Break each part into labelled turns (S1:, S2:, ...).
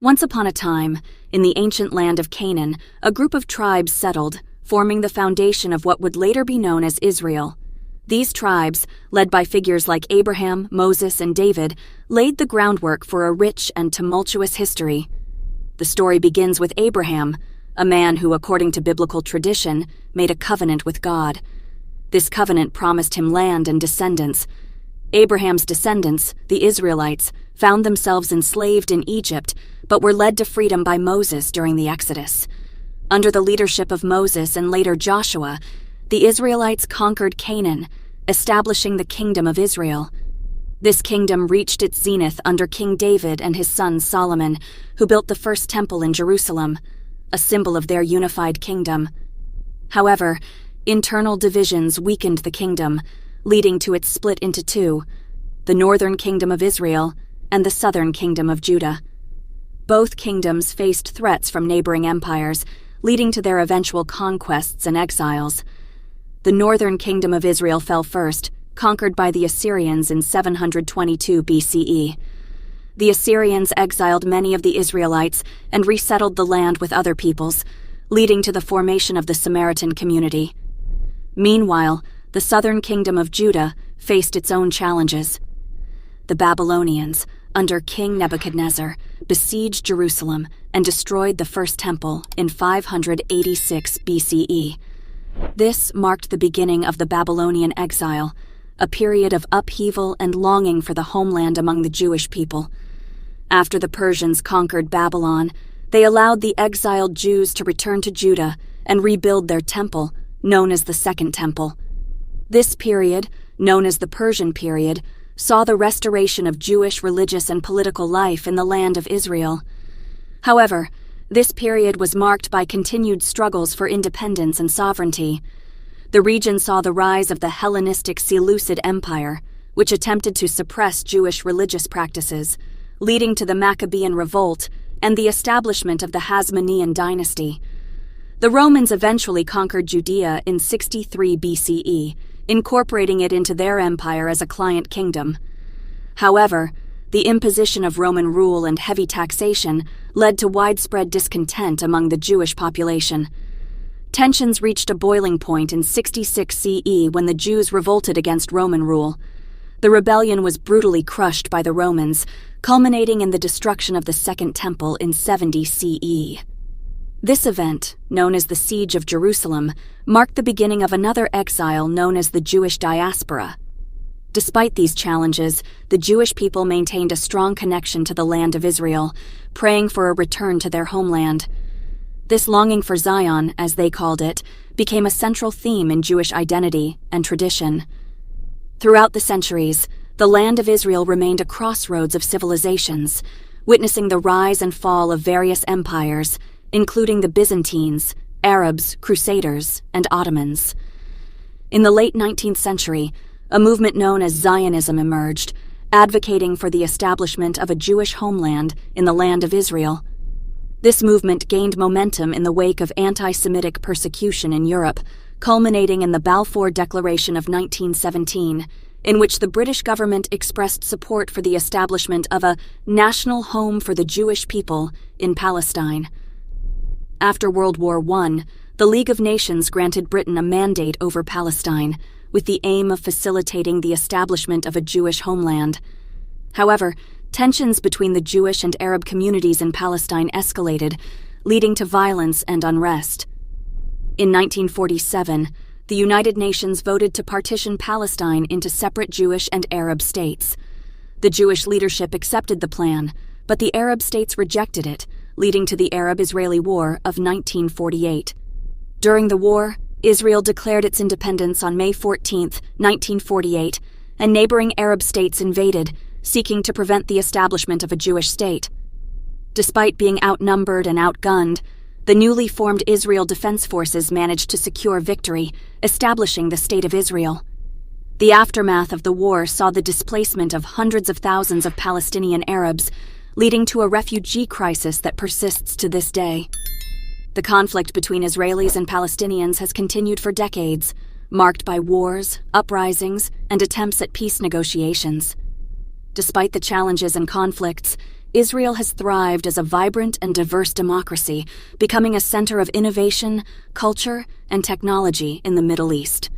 S1: Once upon a time, in the ancient land of Canaan, a group of tribes settled, forming the foundation of what would later be known as Israel. These tribes, led by figures like Abraham, Moses, and David, laid the groundwork for a rich and tumultuous history. The story begins with Abraham, a man who, according to biblical tradition, made a covenant with God. This covenant promised him land and descendants. Abraham's descendants, the Israelites, found themselves enslaved in Egypt, but were led to freedom by Moses during the Exodus. Under the leadership of Moses and later Joshua, the Israelites conquered Canaan, establishing the Kingdom of Israel. This kingdom reached its zenith under King David and his son Solomon, who built the first temple in Jerusalem, a symbol of their unified kingdom. However, internal divisions weakened the kingdom, leading to its split into two: the northern kingdom of Israel and the southern kingdom of Judah. Both kingdoms faced threats from neighboring empires, leading to their eventual conquests and exiles. The northern kingdom of Israel fell first, conquered by the Assyrians in 722 BCE. The Assyrians exiled many of the Israelites and resettled the land with other peoples, leading to the formation of the Samaritan community. Meanwhile, the southern kingdom of Judah faced its own challenges. The Babylonians, under King Nebuchadnezzar, besieged Jerusalem and destroyed the first temple in 586 BCE. This marked the beginning of the Babylonian exile, a period of upheaval and longing for the homeland among the Jewish people. After the Persians conquered Babylon, they allowed the exiled Jews to return to Judah and rebuild their temple, known as the Second Temple. This period, known as the Persian period, saw the restoration of Jewish religious and political life in the land of Israel. However, this period was marked by continued struggles for independence and sovereignty. The region saw the rise of the Hellenistic Seleucid Empire, which attempted to suppress Jewish religious practices, leading to the Maccabean Revolt and the establishment of the Hasmonean dynasty. The Romans eventually conquered Judea in 63 BCE, incorporating it into their empire as a client kingdom. However, the imposition of Roman rule and heavy taxation led to widespread discontent among the Jewish population. Tensions reached a boiling point in 66 CE when the Jews revolted against Roman rule. The rebellion was brutally crushed by the Romans, culminating in the destruction of the Second Temple in 70 CE. This event, known as the Siege of Jerusalem, marked the beginning of another exile known as the Jewish diaspora. Despite these challenges, the Jewish people maintained a strong connection to the land of Israel, praying for a return to their homeland. This longing for Zion, as they called it, became a central theme in Jewish identity and tradition. Throughout the centuries, the land of Israel remained a crossroads of civilizations, witnessing the rise and fall of various empires, including the Byzantines, Arabs, Crusaders, and Ottomans. In the late 19th century, a movement known as Zionism emerged, advocating for the establishment of a Jewish homeland in the land of Israel. This movement gained momentum in the wake of anti-Semitic persecution in Europe, culminating in the Balfour Declaration of 1917, in which the British government expressed support for the establishment of a national home for the Jewish people in Palestine. After World War I, the League of Nations granted Britain a mandate over Palestine, with the aim of facilitating the establishment of a Jewish homeland. However, tensions between the Jewish and Arab communities in Palestine escalated, leading to violence and unrest. In 1947, the United Nations voted to partition Palestine into separate Jewish and Arab states. The Jewish leadership accepted the plan, but the Arab states rejected it, leading to the Arab-Israeli War of 1948. During the war, Israel declared its independence on May 14, 1948, and neighboring Arab states invaded, seeking to prevent the establishment of a Jewish state. Despite being outnumbered and outgunned, the newly formed Israel Defense Forces managed to secure victory, establishing the State of Israel. The aftermath of the war saw the displacement of hundreds of thousands of Palestinian Arabs, leading to a refugee crisis that persists to this day. The conflict between Israelis and Palestinians has continued for decades, marked by wars, uprisings, and attempts at peace negotiations. Despite the challenges and conflicts, Israel has thrived as a vibrant and diverse democracy, becoming a center of innovation, culture, and technology in the Middle East.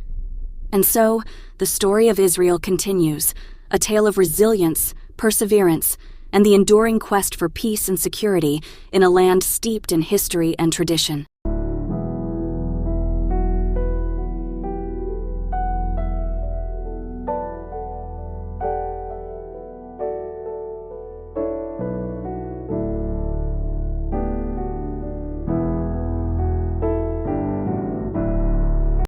S1: And so, the story of Israel continues, a tale of resilience, perseverance, and the enduring quest for peace and security in a land steeped in history and tradition.